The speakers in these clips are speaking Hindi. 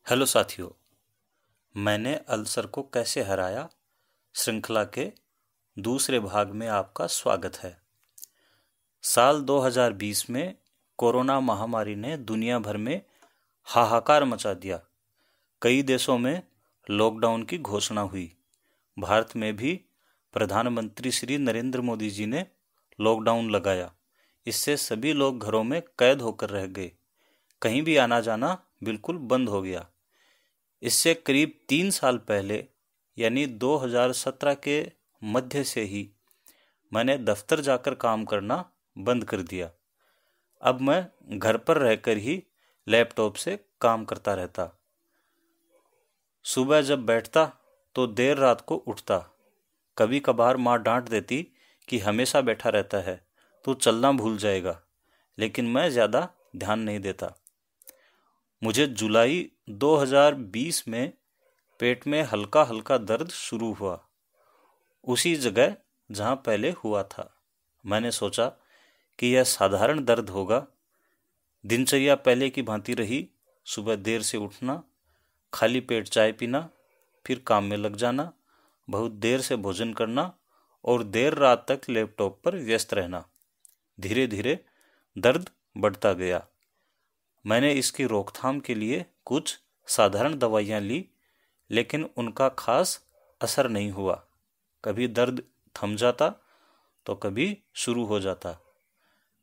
हेलो साथियों, मैंने अल्सर को कैसे हराया श्रृंखला के दूसरे भाग में आपका स्वागत है। साल 2020 में कोरोना महामारी ने दुनिया भर में हाहाकार मचा दिया। कई देशों में लॉकडाउन की घोषणा हुई। भारत में भी प्रधानमंत्री श्री नरेंद्र मोदी जी ने लॉकडाउन लगाया। इससे सभी लोग घरों में कैद होकर रह गए। कहीं भी आना जाना बिल्कुल बंद हो गया। इससे करीब 3 साल पहले यानी 2017 के मध्य से ही मैंने दफ्तर जाकर काम करना बंद कर दिया। अब मैं घर पर रहकर ही लैपटॉप से काम करता रहता। सुबह जब बैठता तो देर रात को उठता। कभी कभार माँ डांट देती कि हमेशा बैठा रहता है, तू चलना भूल जाएगा, लेकिन मैं ज़्यादा ध्यान नहीं देता। मुझे जुलाई 2020 में पेट में हल्का हल्का दर्द शुरू हुआ, उसी जगह जहाँ पहले हुआ था। मैंने सोचा कि यह साधारण दर्द होगा। दिनचर्या पहले की भांति रही। सुबह देर से उठना, खाली पेट चाय पीना, फिर काम में लग जाना, बहुत देर से भोजन करना और देर रात तक लैपटॉप पर व्यस्त रहना। धीरे धीरे दर्द बढ़ता गया। मैंने इसकी रोकथाम के लिए कुछ साधारण दवाइयाँ ली, लेकिन उनका खास असर नहीं हुआ। कभी दर्द थम जाता तो कभी शुरू हो जाता,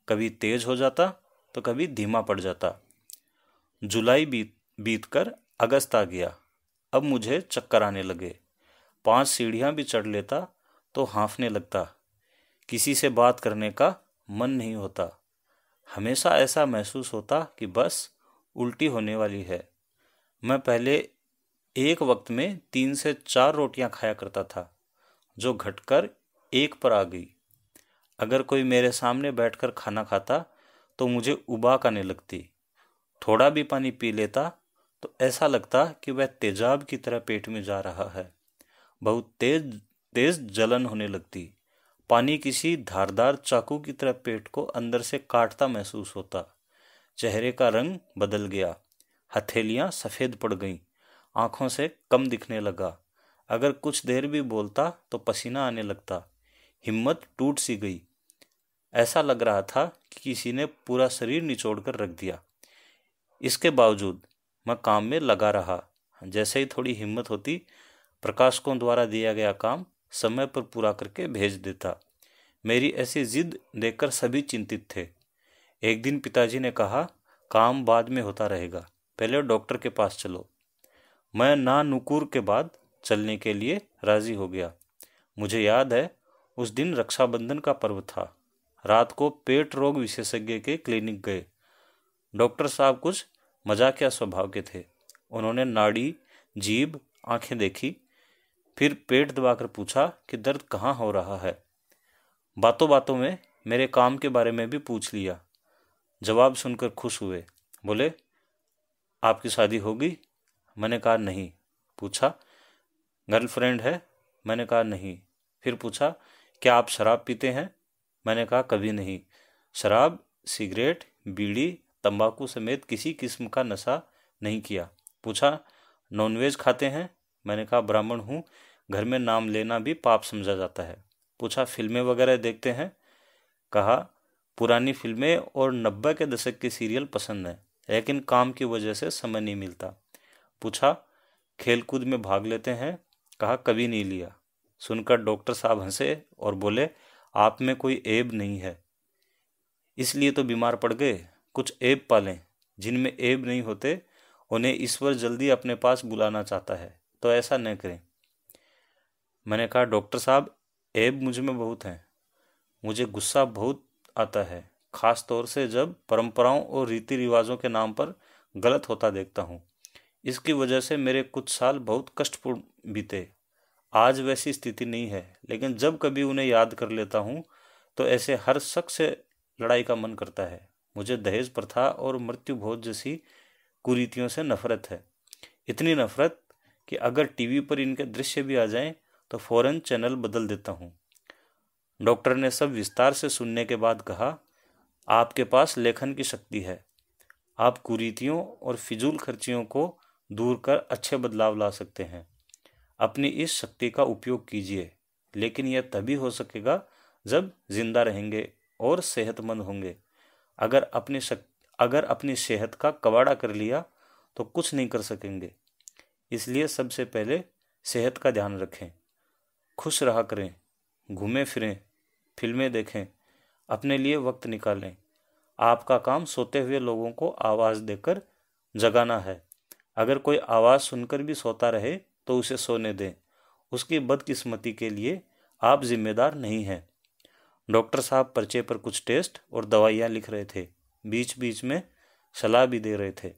कभी तेज हो जाता तो कभी धीमा पड़ जाता। जुलाई बीत कर अगस्त आ गया। अब मुझे चक्कर आने लगे। 5 सीढ़ियाँ भी चढ़ लेता तो हाँफने लगता। किसी से बात करने का मन नहीं होता। हमेशा ऐसा महसूस होता कि बस उल्टी होने वाली है। मैं पहले एक वक्त में 3 से 4 रोटियां खाया करता था, जो घटकर 1 पर आ गई। अगर कोई मेरे सामने बैठकर खाना खाता तो मुझे उबाक आने लगती। थोड़ा भी पानी पी लेता तो ऐसा लगता कि वह तेजाब की तरह पेट में जा रहा है। बहुत तेज तेज जलन होने लगती। पानी किसी धारदार चाकू की तरह पेट को अंदर से काटता महसूस होता। चेहरे का रंग बदल गया। हथेलियां सफ़ेद पड़ गईं। आंखों से कम दिखने लगा। अगर कुछ देर भी बोलता तो पसीना आने लगता। हिम्मत टूट सी गई। ऐसा लग रहा था कि किसी ने पूरा शरीर निचोड़ कर रख दिया। इसके बावजूद मैं काम में लगा रहा। जैसे ही थोड़ी हिम्मत होती, प्रकाशकों द्वारा दिया गया काम समय पर पूरा करके भेज देता। मेरी ऐसी जिद देखकर सभी चिंतित थे। एक दिन पिताजी ने कहा, काम बाद में होता रहेगा, पहले डॉक्टर के पास चलो। मैं ना नुकुर के बाद चलने के लिए राजी हो गया। मुझे याद है, उस दिन रक्षाबंधन का पर्व था। रात को पेट रोग विशेषज्ञ के क्लिनिक गए। डॉक्टर साहब कुछ मजाकिया स्वभाव के थे। उन्होंने नाड़ी, जीभ, आंखें देखी, फिर पेट दबाकर पूछा कि दर्द कहाँ हो रहा है। बातों बातों में मेरे काम के बारे में भी पूछ लिया। जवाब सुनकर खुश हुए। बोले, आपकी शादी हो गई? मैंने कहा नहीं। पूछा, गर्लफ्रेंड है? मैंने कहा नहीं। फिर पूछा, क्या आप शराब पीते हैं? मैंने कहा कभी नहीं। शराब, सिगरेट, बीड़ी, तंबाकू समेत किसी किस्म का नशा नहीं किया। पूछा, नॉनवेज खाते हैं? मैंने कहा ब्राह्मण हूँ, घर में नाम लेना भी पाप समझा जाता है। पूछा, फिल्में वगैरह देखते हैं? कहा, पुरानी फिल्में और 90 के दशक के सीरियल पसंद हैं, लेकिन काम की वजह से समय नहीं मिलता। पूछा, खेलकूद में भाग लेते हैं? कहा कभी नहीं लिया। सुनकर डॉक्टर साहब हंसे और बोले, आप में कोई ऐब नहीं है, इसलिए तो बीमार पड़ गए। कुछ ऐब पालें। जिनमें ऐब नहीं होते उन्हें ईश्वर जल्दी अपने पास बुलाना चाहता है, तो ऐसा न करें। मैंने कहा, डॉक्टर साहब, ऐब मुझ में बहुत हैं। मुझे गुस्सा बहुत आता है, खास तौर से जब परंपराओं और रीति रिवाजों के नाम पर गलत होता देखता हूँ। इसकी वजह से मेरे कुछ साल बहुत कष्टपूर्ण बीते। आज वैसी स्थिति नहीं है, लेकिन जब कभी उन्हें याद कर लेता हूँ तो ऐसे हर शख्स से लड़ाई का मन करता है। मुझे दहेज प्रथा और मृत्यु भोज जैसी कुरीतियों से नफरत है। इतनी नफरत कि अगर टीवी पर इनके दृश्य भी आ जाएं तो फौरन चैनल बदल देता हूँ। डॉक्टर ने सब विस्तार से सुनने के बाद कहा, आपके पास लेखन की शक्ति है। आप कुरीतियों और फिजूल खर्चियों को दूर कर अच्छे बदलाव ला सकते हैं। अपनी इस शक्ति का उपयोग कीजिए, लेकिन यह तभी हो सकेगा जब जिंदा रहेंगे और सेहतमंद होंगे। अगर अपनी सेहत का कबाड़ा कर लिया तो कुछ नहीं कर सकेंगे। इसलिए सबसे पहले सेहत का ध्यान रखें, खुश रहा करें, घूमें फिरें, फिल्में देखें, अपने लिए वक्त निकालें। आपका काम सोते हुए लोगों को आवाज़ देकर जगाना है। अगर कोई आवाज़ सुनकर भी सोता रहे तो उसे सोने दें। उसकी बदकिस्मती के लिए आप जिम्मेदार नहीं हैं। डॉक्टर साहब पर्चे पर कुछ टेस्ट और दवाइयाँ लिख रहे थे, बीच बीच में सलाह भी दे रहे थे।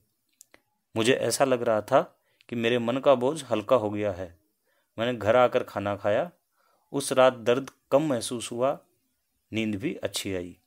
मुझे ऐसा लग रहा था कि मेरे मन का बोझ हल्का हो गया है। मैंने घर आकर खाना खाया। उस रात दर्द कम महसूस हुआ, नींद भी अच्छी आई।